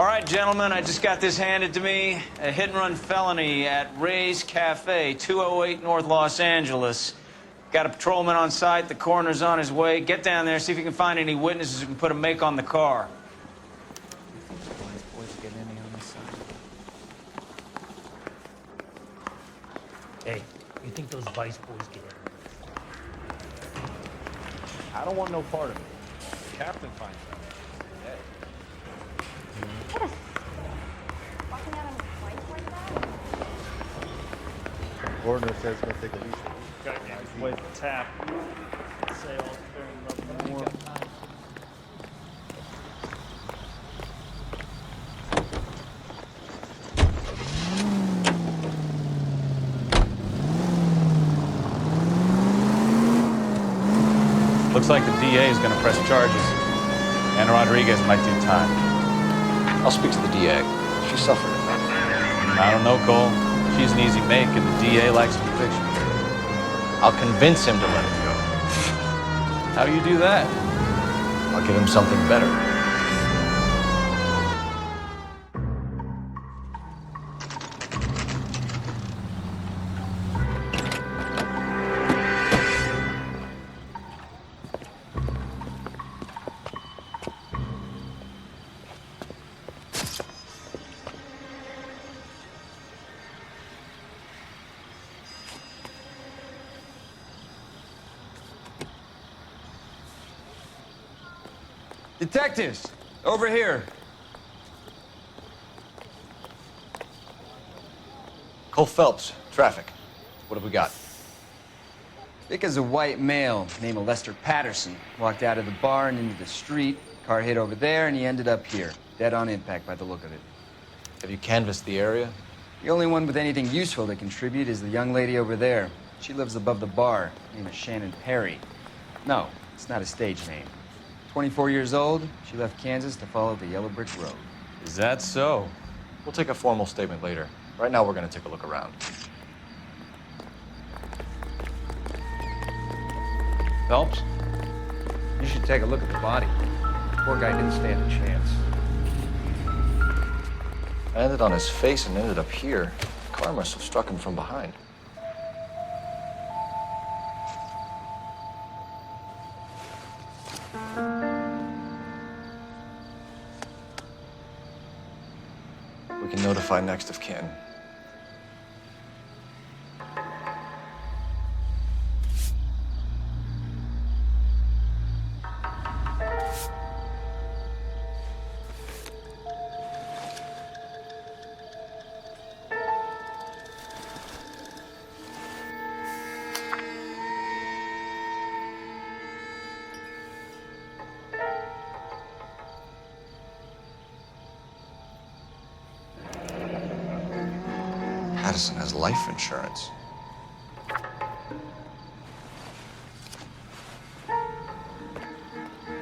All right, gentlemen, I just got this handed to me. A hit-and-run felony at Ray's Cafe, 208 North Los Angeles. Got a patrolman on site. The coroner's on his way. Get down there, see if you can find any witnesses who can put a make on the car. Hey, you think those Vice boys get in? I don't want no part of it. The captain finds out. Hey. Walking out on his wife like that? Coroner says it's gonna take at least. Wait, tap. Say all fair and nothing more. Looks like the DA is going to press charges. And Rodriguez might do time. I'll speak to the DA. She suffered. I don't know, Cole. She's an easy make, and the DA likes conviction. I'll convince him to let it go. How do you do that? I'll give him something better. Detectives, over here. Cole Phelps, traffic. What have we got? Vic is a white male named Lester Patterson. Walked out of the bar and into the street. Car hit over there, and he ended up here. Dead on impact by the look of it. Have you canvassed the area? The only one with anything useful to contribute is the young lady over there. She lives above the bar. Name is Shannon Perry. No, it's not a stage name. 24 years old, she left Kansas to follow the yellow brick road. Is that so? We'll take a formal statement later. Right now, we're going to take a look around. Phelps, you should take a look at the body. Poor guy didn't stand a chance. I ended on his face and ended up here. The car must have struck him from behind. We can notify next of kin. Addison has life insurance.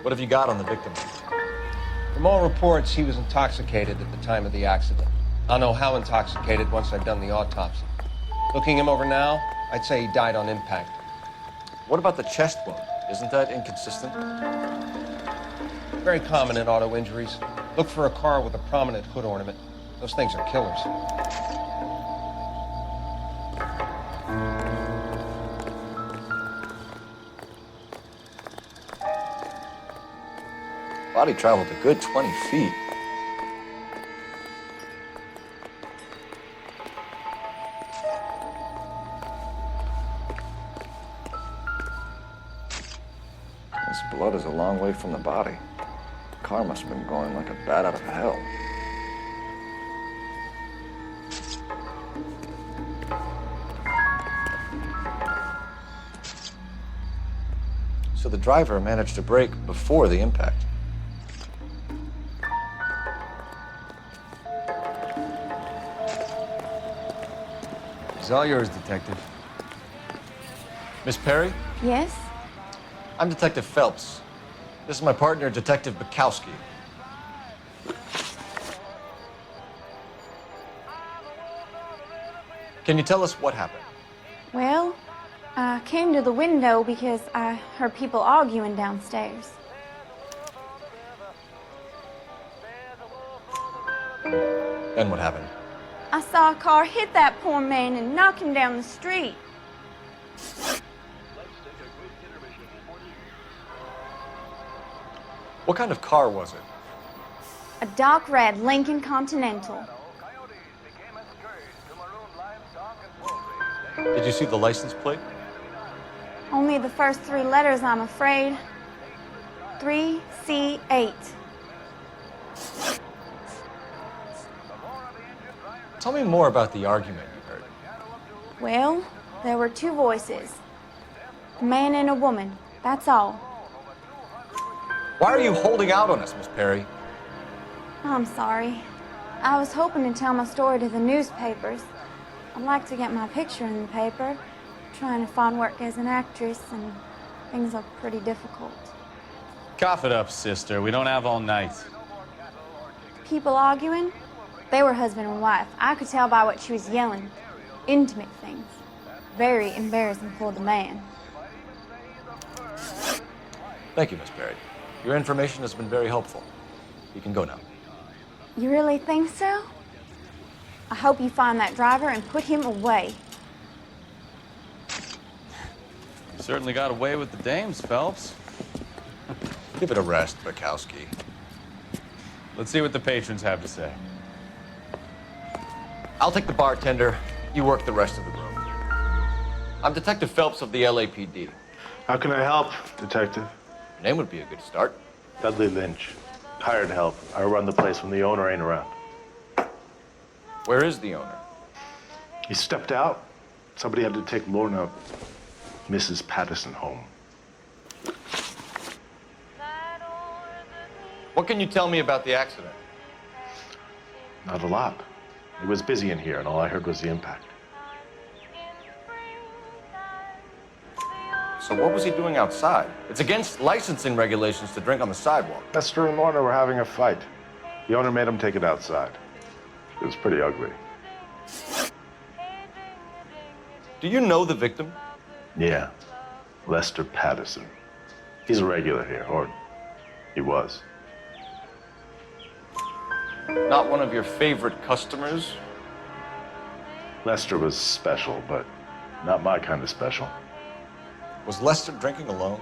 What have you got on the victim? From all reports, he was intoxicated at the time of the accident. I'll know how intoxicated once I've done the autopsy. Looking him over now, I'd say he died on impact. What about the chest wound? Isn't that inconsistent? Very common in auto injuries. Look for a car with a prominent hood ornament. Those things are killers. Body traveled a good 20 feet. This blood is a long way from the body. The car must have been going like a bat out of hell. So the driver managed to brake before the impact. It's all yours, Detective. Miss Perry? Yes? I'm Detective Phelps. This is my partner, Detective Bukowski. Can you tell us what happened? Well, I came to the window because I heard people arguing downstairs. Then what happened? I saw a car hit that poor man and knock him down the street. What kind of car was it? A dark red Lincoln Continental. Did you see the license plate? Only the first 3 letters, I'm afraid. 3C8. Tell me more about the argument you heard. Well, there were 2 voices. A man and a woman, that's all. Why are you holding out on us, Miss Perry? I'm sorry. I was hoping to tell my story to the newspapers. I'd like to get my picture in the paper. Trying to find work as an actress, and things are pretty difficult. Cough it up, sister. We don't have all night. People arguing? They were husband and wife. I could tell by what she was yelling. Intimate things. Very embarrassing for the man. Thank you, Miss Perry. Your information has been very helpful. You can go now. You really think so? I hope you find that driver and put him away. You certainly got away with the dames, Phelps. Give it a rest, Bukowski. Let's see what the patrons have to say. I'll take the bartender. You work the rest of the room. I'm Detective Phelps of the LAPD. How can I help, Detective? Your name would be a good start. Dudley Lynch. Hired help. I run the place when the owner ain't around. Where is the owner? He stepped out. Somebody had to take Lorna, Mrs. Patterson, home. What can you tell me about the accident? Not a lot. It was busy in here, and all I heard was the impact. So what was he doing outside? It's against licensing regulations to drink on the sidewalk. Lester and Lorna were having a fight. The owner made him take it outside. It was pretty ugly. Do you know the victim? Yeah. Lester Patterson. He's a regular here, or he was. Not one of your favorite customers? Lester was special, but not my kind of special. Was Lester drinking alone?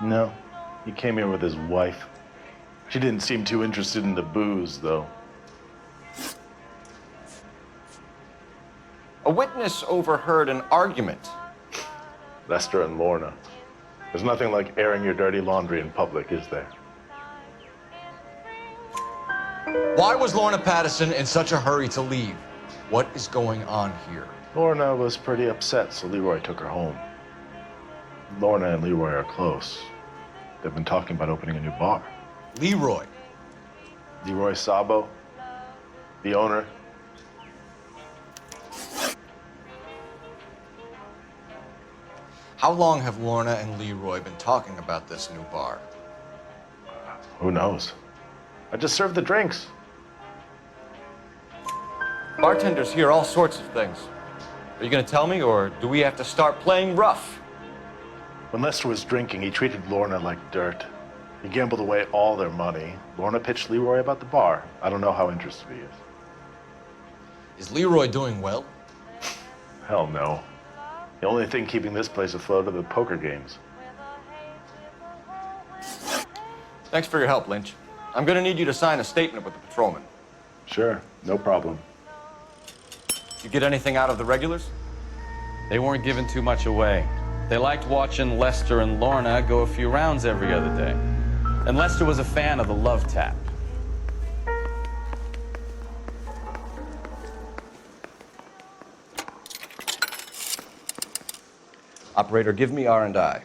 No. He came here with his wife. She didn't seem too interested in the booze, though. A witness overheard an argument. Lester and Lorna. There's nothing like airing your dirty laundry in public, is there? Why was Lorna Patterson in such a hurry to leave? What is going on here? Lorna was pretty upset, so Leroy took her home. Lorna and Leroy are close. They've been talking about opening a new bar. Leroy. Leroy Sabo, the owner. How long have Lorna and Leroy been talking about this new bar? Who knows? I just served the drinks. Bartenders hear all sorts of things. Are you going to tell me, or do we have to start playing rough? When Lester was drinking, he treated Lorna like dirt. He gambled away all their money. Lorna pitched Leroy about the bar. I don't know how interested he is. Is Leroy doing well? Hell no. The only thing keeping this place afloat are the poker games. Thanks for your help, Lynch. I'm going to need you to sign a statement with the patrolman. Sure, no problem. You get anything out of the regulars? They weren't giving too much away. They liked watching Lester and Lorna go a few rounds every other day. And Lester was a fan of the love tap. Operator, give me R&I.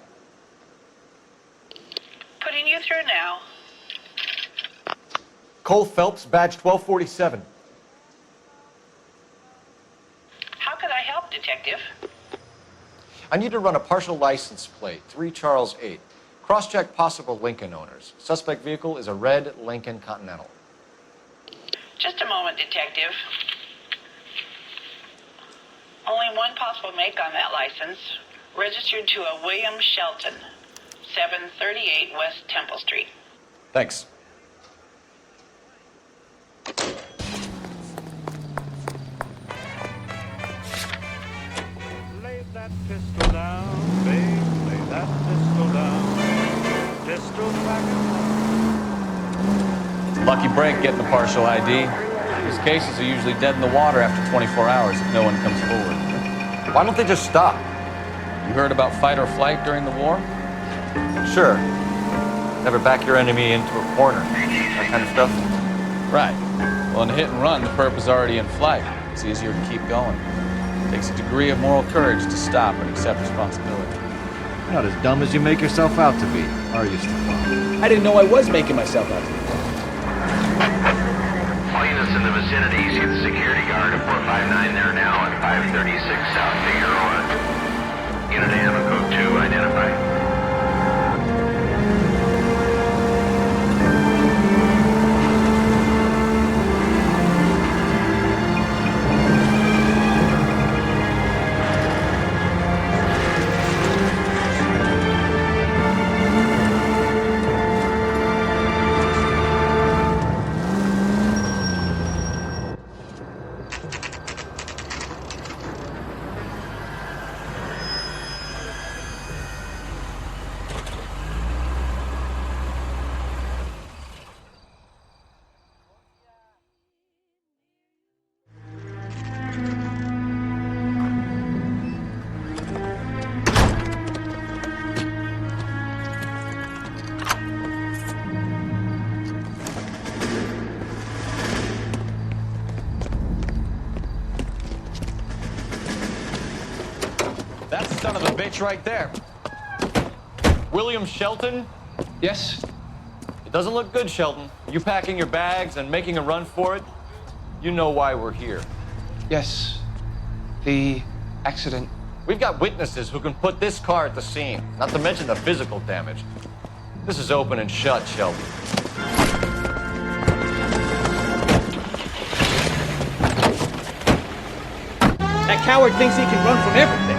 Putting you through now. Cole Phelps, badge 1247. How could I help, Detective? I need to run a partial license plate, 3 Charles 8. Cross-check possible Lincoln owners. Suspect vehicle is a red Lincoln Continental. Just a moment, Detective. Only one possible make on that license. Registered to a William Shelton, 738 West Temple Street. Thanks. that pistol down, babe, lay that pistol down. Pistol back and Lucky break getting a partial ID. These cases are usually dead in the water after 24 hours if no one comes forward. Why don't they just stop? You heard about fight or flight during the war? Sure. Never back your enemy into a corner. That kind of stuff. Right. Well, in hit and run, the perp is already in flight. It's easier to keep going. It takes a degree of moral courage to stop and accept responsibility. You're not as dumb as you make yourself out to be, are you, Stefan? I didn't know I was making myself out to be. All units in the vicinity, see the security guard at 459 there now at 536 South Figueroa. Unit Ammo Code 2 identified. That's the son of a bitch right there. William Shelton? Yes? It doesn't look good, Shelton. You packing your bags and making a run for it? You know why we're here. Yes. The accident. We've got witnesses who can put this car at the scene, not to mention the physical damage. This is open and shut, Shelton. That coward thinks he can run from everything.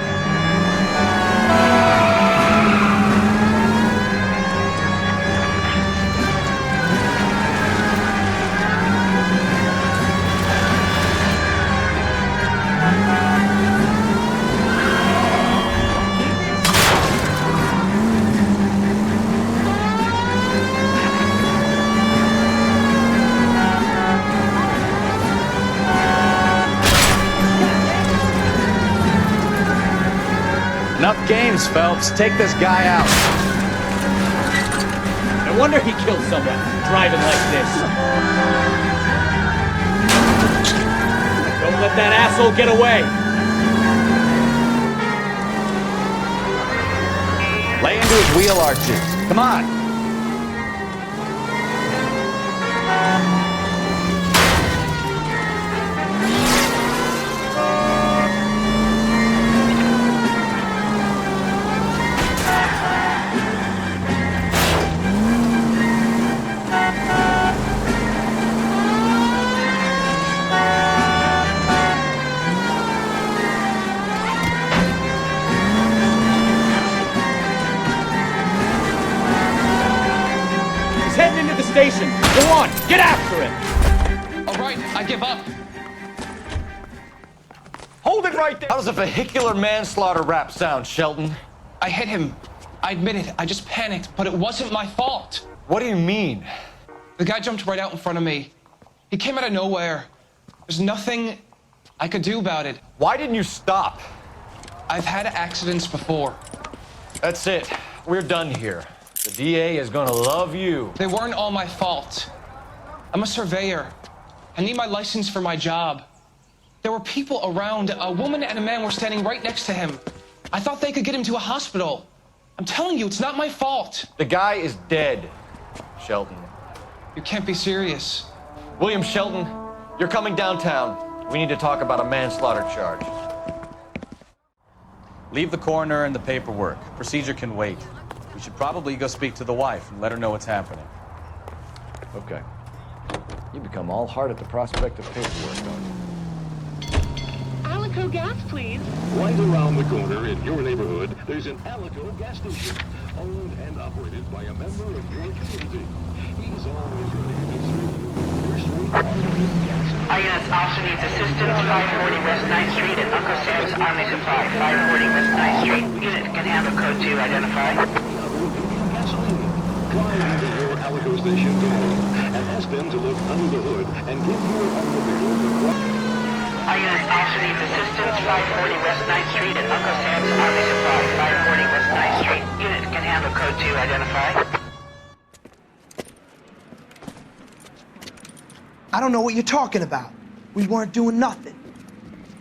Enough games, Phelps. Take this guy out. No wonder he killed someone, driving like this. Don't let that asshole get away. Lay into his wheel arches. Come on. Station. Go on, get after him! All right, I give up. Hold it right there! How does a vehicular manslaughter rap sound, Shelton? I hit him. I admit it. I just panicked, but it wasn't my fault. What do you mean? The guy jumped right out in front of me. He came out of nowhere. There's nothing I could do about it. Why didn't you stop? I've had accidents before. That's it. We're done here. The DA is gonna love you. They weren't all my fault. I'm a surveyor. I need my license for my job. There were people around. A woman and a man were standing right next to him. I thought they could get him to a hospital. I'm telling you, it's not my fault. The guy is dead, Shelton. You can't be serious. William Shelton, you're coming downtown. We need to talk about a manslaughter charge. Leave the coroner and the paperwork. Procedure can wait. We should probably go speak to the wife and let her know what's happening. Okay. You become all heart at the prospect of paperwork, don't you? Alico gas, please. Right around the corner in your neighborhood, there's an Alico gas station, owned and operated by a member of your community. He's always ready to serve you first rate quality gas. INS officer needs assistance, 540 West 9th Street at Uncle Sam's Army Supply, 540 West 9th handle code 2, identify. Gasoline. Drive into your Alico station tomorrow and ask them to look under the hood and give your automobile the All units also need assistance, 540 West 9th Street at Uncle Sam's Army Supply, 540 West 9th Street. Unit can handle code 2, identify. I don't know what you're talking about. We weren't doing nothing.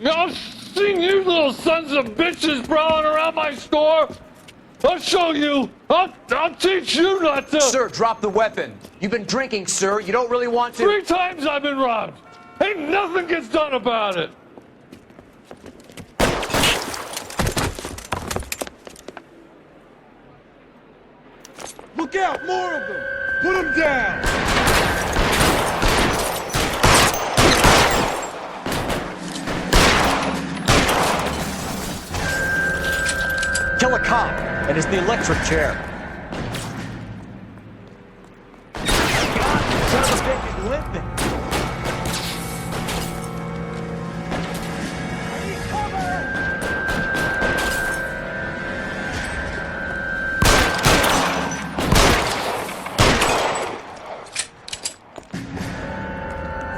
I've seen you little sons of bitches prowling around my store. I'll show you. I'll teach you not to. Sir, drop the weapon. You've been drinking, sir. You don't really want to. 3 times I've been robbed. Ain't nothing gets done about it. Look out, more of them! Put them down! Kill a cop, and it's the electric chair. Son of a bitch is limping.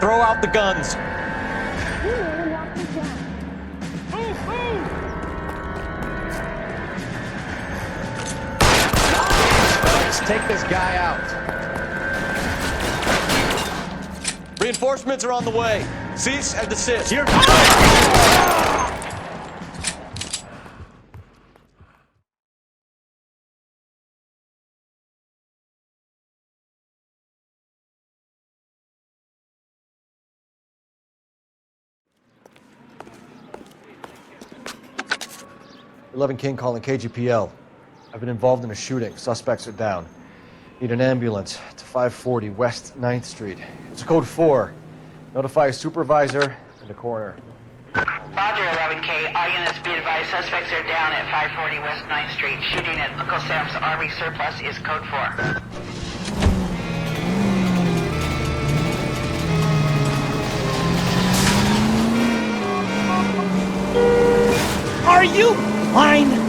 Throw out the guns. Let's take this guy out. Reinforcements are on the way. Cease and desist. Here. 11 King calling KGPL. I've been involved in a shooting. Suspects are down. Need an ambulance to 540 West 9th Street. It's code 4. Notify a supervisor and a coroner. Roger, 11K. All units be advised, suspects are down at 540 West 9th Street. Shooting at Uncle Sam's Army Surplus is code 4. Are you blind?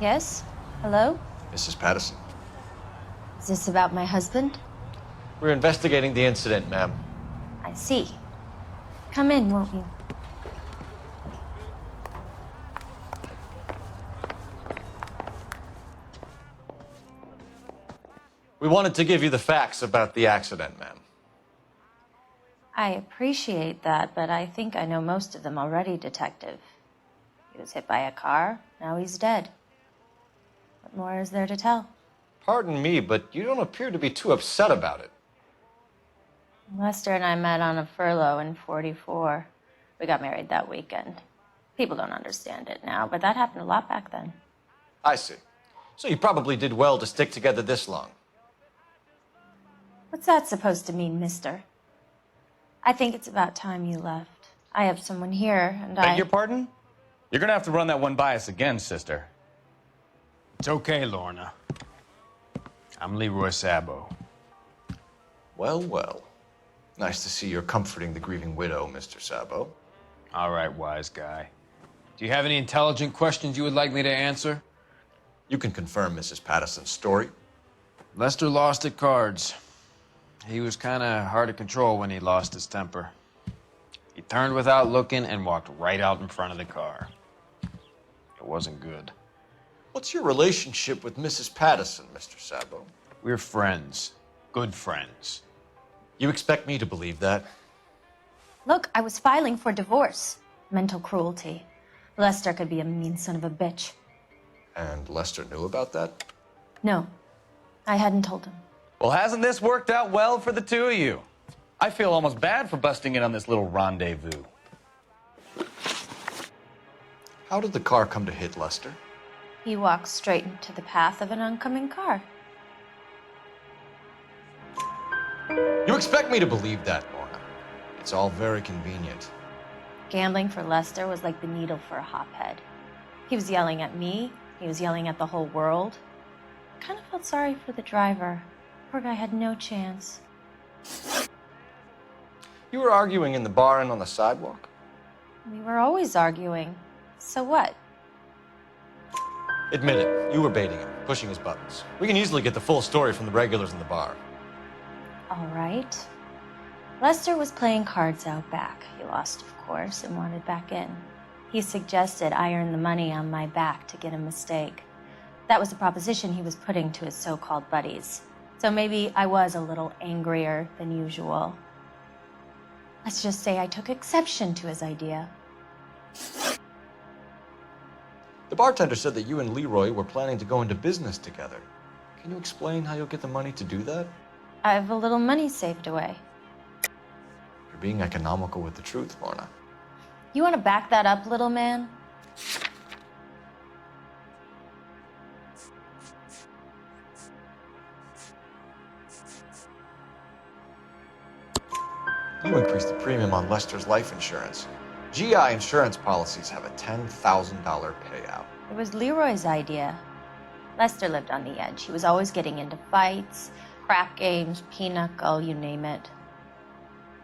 Yes? Hello? Mrs. Patterson. Is this about my husband? We're investigating the incident, ma'am. I see. Come in, won't you? We wanted to give you the facts about the accident, ma'am. I appreciate that, but I think I know most of them already, Detective. He was hit by a car, now he's dead. What more is there to tell? Pardon me, but you don't appear to be too upset about it. Lester and I met on a furlough in '44. We got married that weekend. People don't understand it now, but that happened a lot back then. I see. So you probably did well to stick together this long. What's that supposed to mean, mister? I think it's about time you left. I have someone here, and Beg your pardon? You're gonna have to run that one by us again, sister. It's okay, Lorna. I'm Leroy Sabo. Well, well. Nice to see you're comforting the grieving widow, Mr. Sabo. All right, wise guy. Do you have any intelligent questions you would like me to answer? You can confirm Mrs. Patterson's story. Lester lost at cards. He was kind of hard to control when he lost his temper. He turned without looking and walked right out in front of the car. It wasn't good. What's your relationship with Mrs. Patterson, Mr. Sabo? We're friends. Good friends. You expect me to believe that? Look, I was filing for divorce. Mental cruelty. Lester could be a mean son of a bitch. And Lester knew about that? No, I hadn't told him. Well, hasn't this worked out well for the two of you? I feel almost bad for busting in on this little rendezvous. How did the car come to hit Lester? He walked straight into the path of an oncoming car. You expect me to believe that, Lorna. It's all very convenient. Gambling for Lester was like the needle for a hophead. He was yelling at me. He was yelling at the whole world. I kind of felt sorry for the driver. Poor guy had no chance. You were arguing in the bar and on the sidewalk? We were always arguing. So what? Admit it, you were baiting him, pushing his buttons. We can easily get the full story from the regulars in the bar. All right. Lester was playing cards out back. He lost, of course, and wanted back in. He suggested I earn the money on my back to get a mistake. That was the proposition he was putting to his so-called buddies. So maybe I was a little angrier than usual. Let's just say I took exception to his idea. The bartender said that you and Leroy were planning to go into business together. Can you explain how you'll get the money to do that? I have a little money saved away. You're being economical with the truth, Lorna. You want to back that up, little man? You increased the premium on Lester's life insurance. GI insurance policies have a $10,000 payout. It was Leroy's idea. Lester lived on the edge. He was always getting into fights, crap games, pinochle, you name it.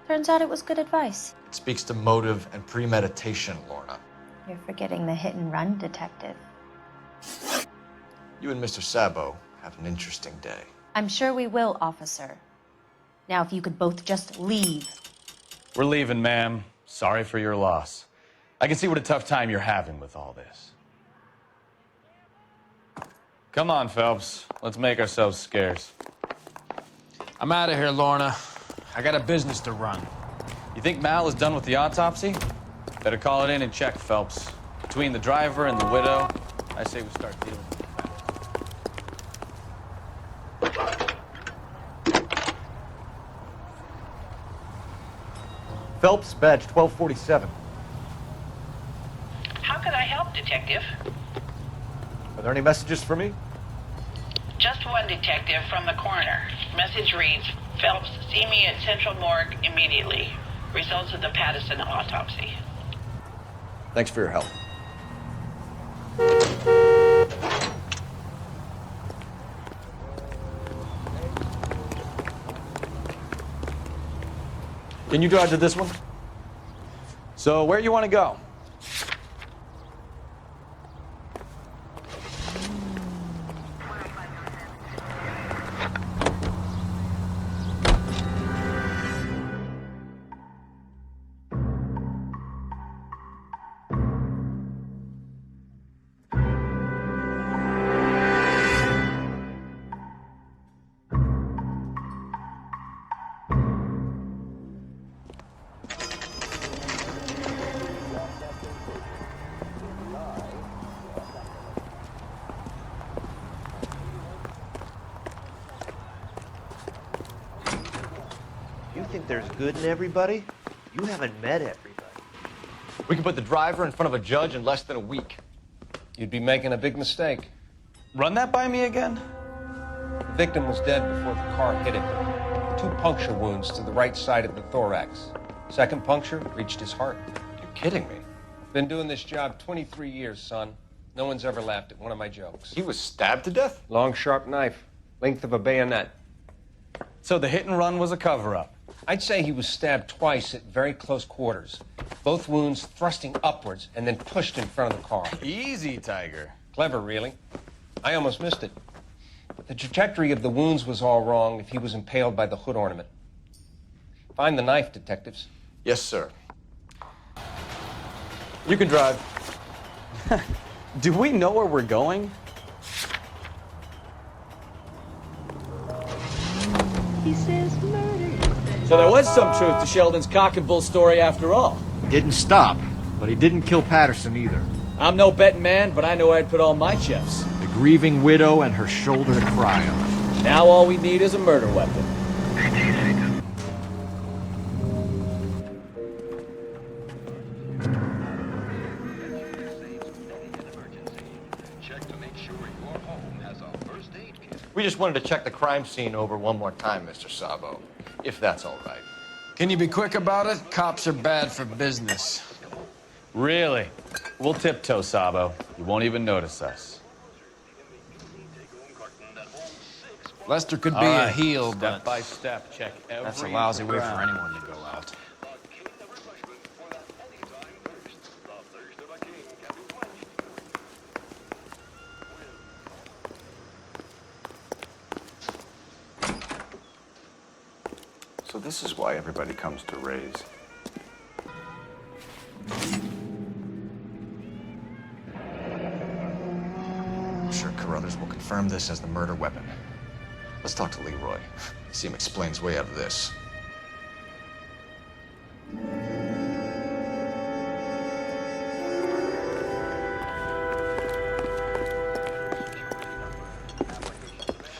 Turns out it was good advice. It speaks to motive and premeditation, Lorna. You're forgetting the hit-and-run detective. You and Mr. Sabo have an interesting day. I'm sure we will, officer. Now, if you could both just leave. We're leaving, ma'am. Sorry for your loss. I can see what a tough time you're having with all this. Come on, Phelps. Let's make ourselves scarce. I'm out of here, Lorna. I got a business to run. You think Mal is done with the autopsy? Better call it in and check, Phelps. Between the driver and the widow, I say we start dealing with Phelps, badge 1247. How can I help, Detective? Are there any messages for me? Just one detective from the coroner. Message reads, Phelps, see me at Central Morgue immediately. Results of the Patterson autopsy. Thanks for your help. Can you drive to this one? So, where you want to go? You think there's good in everybody? You haven't met everybody. We can put the driver in front of a judge in less than a week. You'd be making a big mistake. Run that by me again? The victim was dead before the car hit him. 2 puncture wounds to the right side of the thorax. Second puncture reached his heart. You're kidding me. Been doing this job 23 years, son. No one's ever laughed at one of my jokes. He was stabbed to death? Long, sharp knife. Length of a bayonet. So the hit and run was a cover-up? I'd say he was stabbed twice at very close quarters. Both wounds thrusting upwards and then pushed in front of the car. Easy, Tiger. Clever, really. I almost missed it. The trajectory of the wounds was all wrong if he was impaled by the hood ornament. Find the knife, detectives. Yes, sir. You can drive. Do we know where we're going? He says murder. So there was some truth to Sheldon's cock and bull story after all. He didn't stop, but he didn't kill Patterson either. I'm no betting man, but I know where I'd put all my chips. The grieving widow and her shoulder to cry on. Now all we need is a murder weapon. We just wanted to check the crime scene over one more time, Mr. Sabo, if that's all right. Can you be quick about it? Cops are bad for business. Really? We'll tiptoe, Sabo. You won't even notice us. Lester could be All a right. heel, Step but by step, check every that's a lousy way for ground. anyone to go out. So this is why everybody comes to Ray's. I'm sure Carruthers will confirm this as the murder weapon. Let's talk to Leroy. See him explain his way out of this.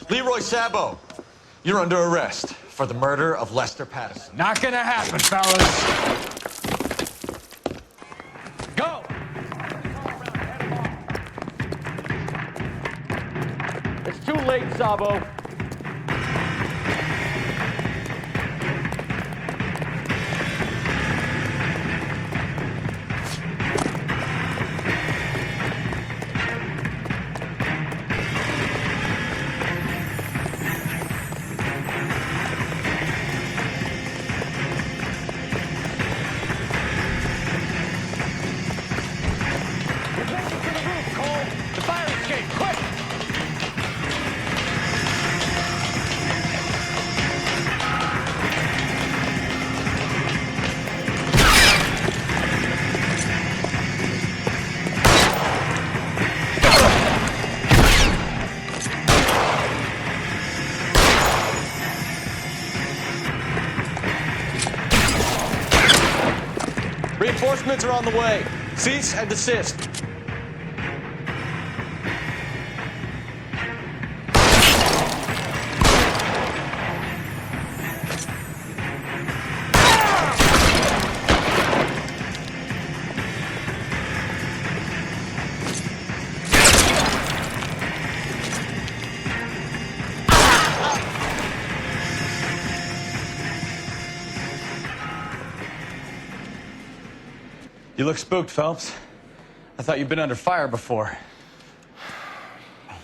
Leroy Sabo, you're under arrest for the murder of Lester Patterson. Not gonna happen, fellas. Go! It's too late, Sabo. The fire escape, quick! Reinforcements are on the way. Cease and desist. You look spooked, Phelps. I thought you'd been under fire before.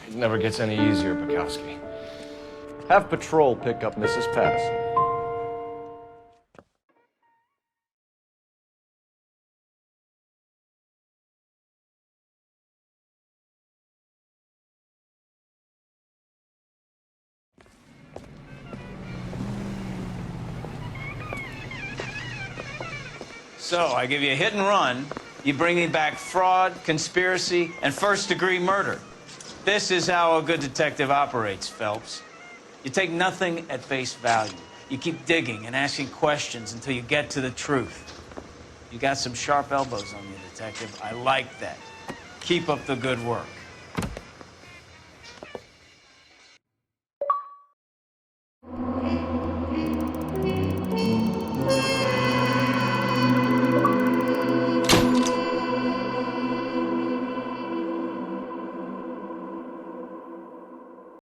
It never gets any easier, Bukowski. Have patrol pick up Mrs. Patterson. So, I give you a hit and run. You bring me back fraud, conspiracy, and first-degree murder. This is how a good detective operates, Phelps. You take nothing at face value. You keep digging and asking questions until you get to the truth. You got some sharp elbows on you, detective. I like that. Keep up the good work.